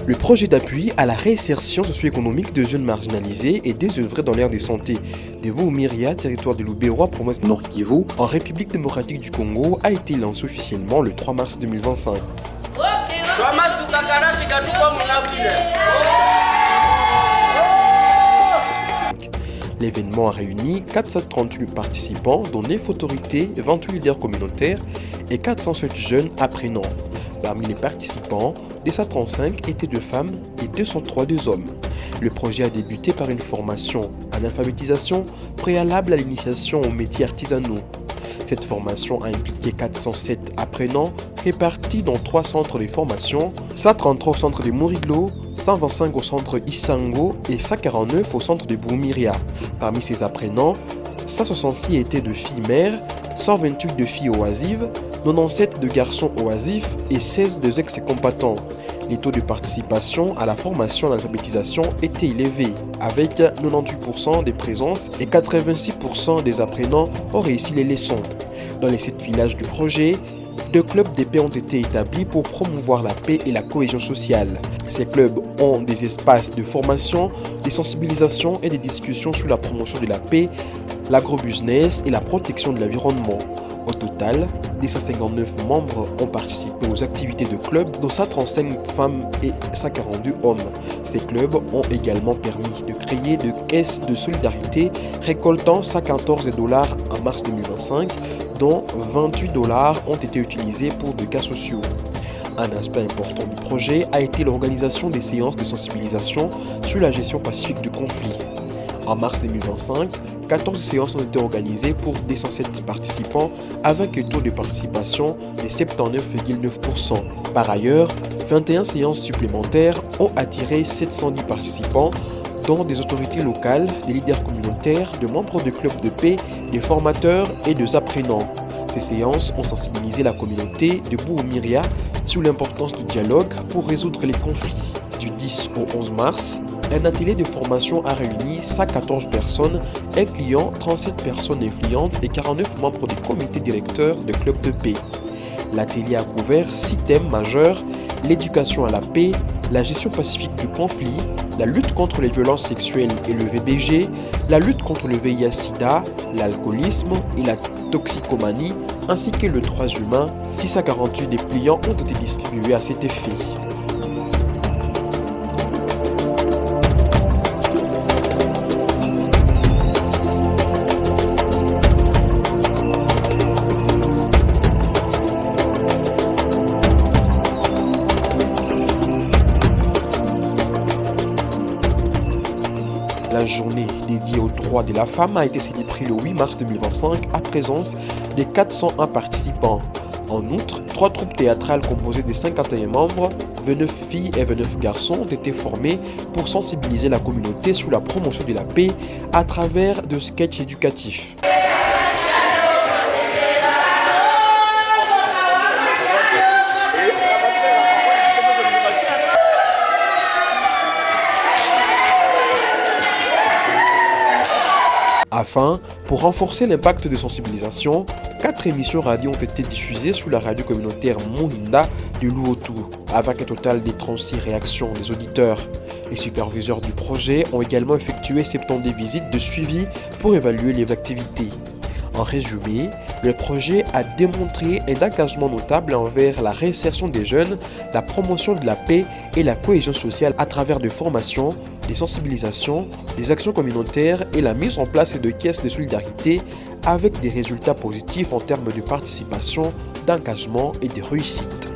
Le projet d'appui à la réinsertion socio-économique de jeunes marginalisés et désœuvrés dans l'ère de santé de Boumiria, territoire de Lubero, province Nord Kivu, en République démocratique du Congo, a été lancé officiellement le 3 mars 2025. L'événement a réuni 438 participants, dont 9 autorités, 28 leaders communautaires et 407 jeunes apprenants. Parmi les participants, 235 étaient de femmes et 203 hommes. Le projet a débuté par une formation en alphabétisation préalable à l'initiation aux métiers artisanaux. Cette formation a impliqué 407 apprenants répartis dans 3 centres de formation, 133 au centre de Moriglo, 125 au centre Isango et 149 au centre de Boumiria. Parmi ces apprenants, 166 étaient de filles mères, 128 de filles oisives, 97 de garçons oisifs et 16 de ex-combattants. Les taux de participation à la formation en alphabétisation étaient élevés, avec 98% des présences et 86% des apprenants ont réussi les leçons. Dans les 7 villages du projet, 2 clubs d'épée ont été établis pour promouvoir la paix et la cohésion sociale. Ces clubs ont des espaces de formation, de sensibilisation et des discussions sur la promotion de la paix, l'agrobusiness et la protection de l'environnement. Au total, 259 membres ont participé aux activités de club, dont 135 femmes et 142 hommes. Ces clubs ont également permis de créer des caisses de solidarité récoltant $114 en mars 2025, dont $28 ont été utilisés pour des cas sociaux. Un aspect important du projet a été l'organisation des séances de sensibilisation sur la gestion pacifique du conflit. En mars 2025, 14 séances ont été organisées pour 207 participants avec un taux de participation de 79,9%. Par ailleurs, 21 séances supplémentaires ont attiré 710 participants, dont des autorités locales, des leaders communautaires, de membres de clubs de paix, des formateurs et des apprenants. Ces séances ont sensibilisé la communauté de Boumiria sur l'importance du dialogue pour résoudre les conflits. Du 10 au 11 mars, un atelier de formation a réuni 114 personnes, incluant 37 personnes influentes et 49 membres du comité directeur de clubs de paix. L'atelier a couvert 6 thèmes majeurs: l'éducation à la paix, la gestion pacifique du conflit, la lutte contre les violences sexuelles et le VBG, la lutte contre le VIH-Sida, l'alcoolisme et la toxicomanie, ainsi que le droit humain. 648 dépliants ont été distribués à cet effet. La journée dédiée aux droits de la femme a été célébrée le 8 mars 2025 à présence de 401 participants. En outre, 3 troupes théâtrales composées de 51 membres, 29 filles et 29 garçons ont été formés pour sensibiliser la communauté sur la promotion de la paix à travers de sketchs éducatifs. Enfin, pour renforcer l'impact de sensibilisation, 4 émissions radio ont été diffusées sur la radio communautaire Muhinda de Luotu, avec un total de 36 réactions des auditeurs. Les superviseurs du projet ont également effectué 70 visites de suivi pour évaluer les activités. En résumé, le projet a démontré un engagement notable envers la réinsertion des jeunes, la promotion de la paix et la cohésion sociale à travers des formations, des sensibilisations, des actions communautaires et la mise en place de caisses de solidarité avec des résultats positifs en termes de participation, d'engagement et de réussite.